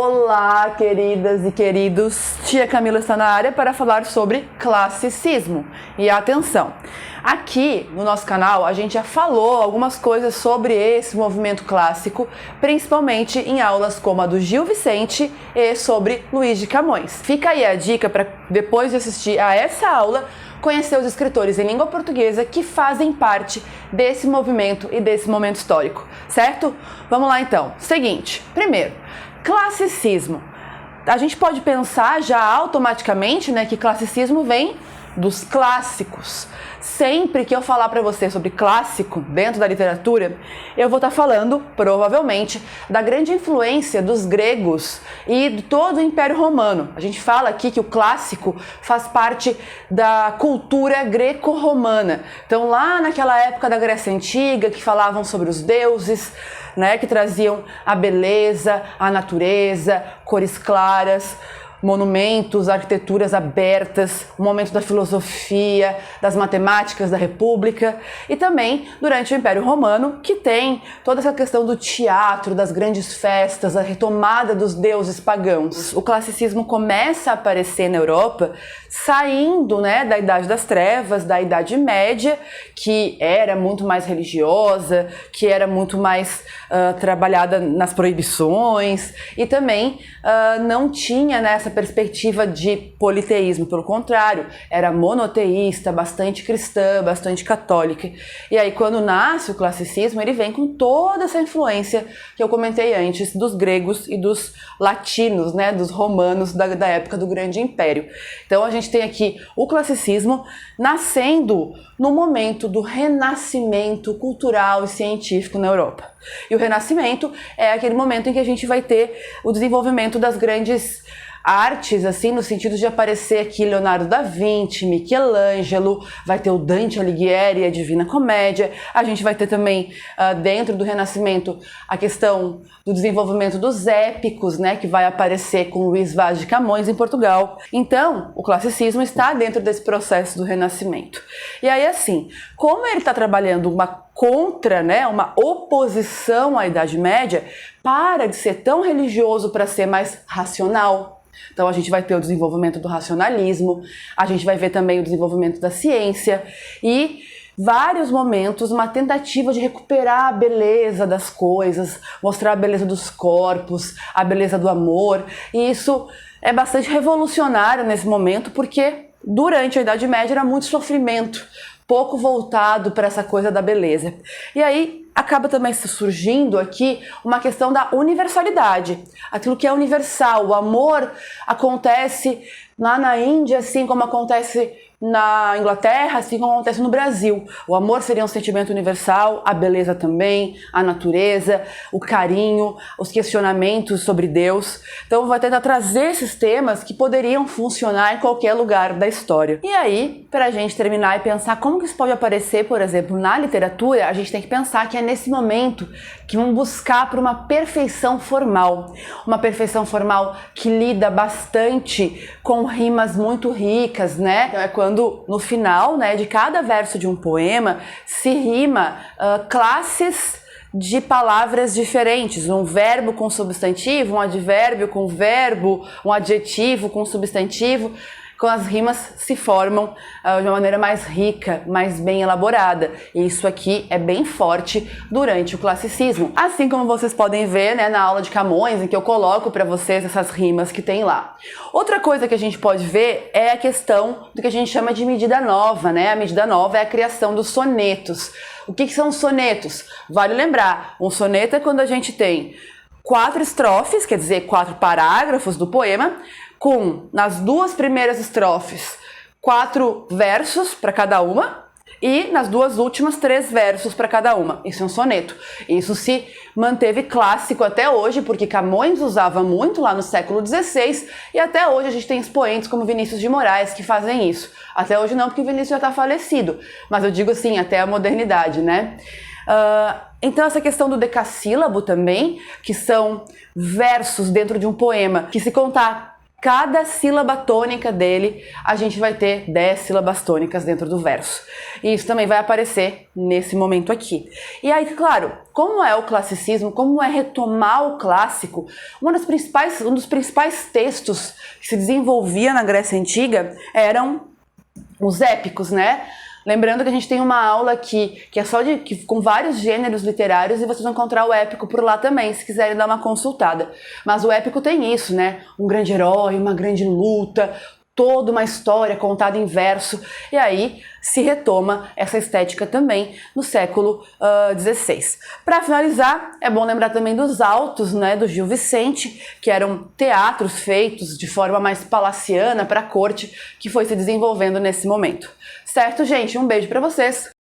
Olá, queridas e queridos, tia Camila está na área para falar sobre classicismo. E atenção, aqui no nosso canal a gente já falou algumas coisas sobre esse movimento clássico, principalmente em aulas como a do Gil Vicente e sobre Luís de Camões. Fica aí a dica para, depois de assistir a essa aula, conhecer os escritores em língua portuguesa que fazem parte desse movimento e desse momento histórico, certo? Vamos lá então. Seguinte, primeiro, classicismo. A gente pode pensar já automaticamente, né, que classicismo vem dos clássicos. Sempre que eu falar para você sobre clássico dentro da literatura, eu vou estar falando, provavelmente, da grande influência dos gregos e de todo o Império Romano. A gente fala aqui que o clássico faz parte da cultura greco-romana. Então, lá naquela época da Grécia Antiga, que falavam sobre os deuses, né, que traziam a beleza, a natureza, cores claras, monumentos, arquiteturas abertas, o momento da filosofia, das matemáticas da República, e também durante o Império Romano, que tem toda essa questão do teatro, das grandes festas, a retomada dos deuses pagãos. O classicismo começa a aparecer na Europa saindo, né, da Idade das Trevas, da Idade Média, que era muito mais religiosa, que era muito mais trabalhada nas proibições, e também não tinha, né, essa perspectiva de politeísmo, pelo contrário, era monoteísta, bastante cristã, bastante católica. E aí, quando nasce o classicismo, ele vem com toda essa influência que eu comentei antes, dos gregos e dos latinos, né, dos romanos da época do Grande Império. Então a gente tem aqui o classicismo nascendo no momento do renascimento cultural e científico na Europa. E o renascimento é aquele momento em que a gente vai ter o desenvolvimento das grandes artes, assim, no sentido de aparecer aqui Leonardo da Vinci, Michelangelo, vai ter o Dante Alighieri e a Divina Comédia. A gente vai ter também, dentro do Renascimento, a questão do desenvolvimento dos épicos, né, que vai aparecer com Luís Vaz de Camões em Portugal. Então, o classicismo está dentro desse processo do Renascimento. E aí, assim, como ele está trabalhando uma né, uma oposição à Idade Média, para de ser tão religioso para ser mais racional. Então a gente vai ter o desenvolvimento do racionalismo, a gente vai ver também o desenvolvimento da ciência e vários momentos, uma tentativa de recuperar a beleza das coisas, mostrar a beleza dos corpos, a beleza do amor. E isso é bastante revolucionário nesse momento, porque durante a Idade Média era muito sofrimento, pouco voltado para essa coisa da beleza. E aí acaba também surgindo aqui uma questão da universalidade, aquilo que é universal. O amor acontece lá na Índia, assim como acontece na Inglaterra, assim como acontece no Brasil. O amor seria um sentimento universal, a beleza também, a natureza, o carinho, os questionamentos sobre Deus. Então vai tentar trazer esses temas que poderiam funcionar em qualquer lugar da história. E aí, para a gente terminar e pensar como que isso pode aparecer, por exemplo, na literatura, a gente tem que pensar que é nesse momento que vamos buscar por uma perfeição formal. Uma perfeição formal que lida bastante com rimas muito ricas, né? Então é quando no final, né, de cada verso de um poema se rima classes de palavras diferentes, um verbo com substantivo, um advérbio com verbo, um adjetivo com substantivo. Com as rimas se formam de uma maneira mais rica, mais bem elaborada. E isso aqui é bem forte durante o classicismo. Assim como vocês podem ver, né, na aula de Camões, em que eu coloco para vocês essas rimas que tem lá. Outra coisa que a gente pode ver é a questão do que a gente chama de medida nova, né? A medida nova é a criação dos sonetos. O que são os sonetos? Vale lembrar, um soneto é quando a gente tem 4 estrofes, quer dizer, 4 parágrafos do poema, com, nas 2 primeiras estrofes, 4 versos para cada uma e nas 2 últimas 3 versos para cada uma. Isso é um soneto. Isso se manteve clássico até hoje, porque Camões usava muito lá no século XVI e até hoje a gente tem expoentes como Vinícius de Moraes que fazem isso. Até hoje não, porque o Vinícius já está falecido, mas eu digo assim, até a modernidade, né? Então essa questão do decassílabo também, que são versos dentro de um poema, que se contar cada sílaba tônica dele, a gente vai ter 10 sílabas tônicas dentro do verso. E isso também vai aparecer nesse momento aqui. E aí, claro, como é o classicismo, como é retomar o clássico, um dos principais textos que se desenvolvia na Grécia Antiga eram os épicos, né? Lembrando que a gente tem uma aula aqui que é só com vários gêneros literários e vocês vão encontrar o épico por lá também, se quiserem dar uma consultada. Mas o épico tem isso, né? Um grande herói, uma grande luta, toda uma história contada em verso. E aí se retoma essa estética também no século XVI. Para finalizar, é bom lembrar também dos autos, né, do Gil Vicente, que eram teatros feitos de forma mais palaciana para a corte, que foi se desenvolvendo nesse momento. Certo, gente? Um beijo para vocês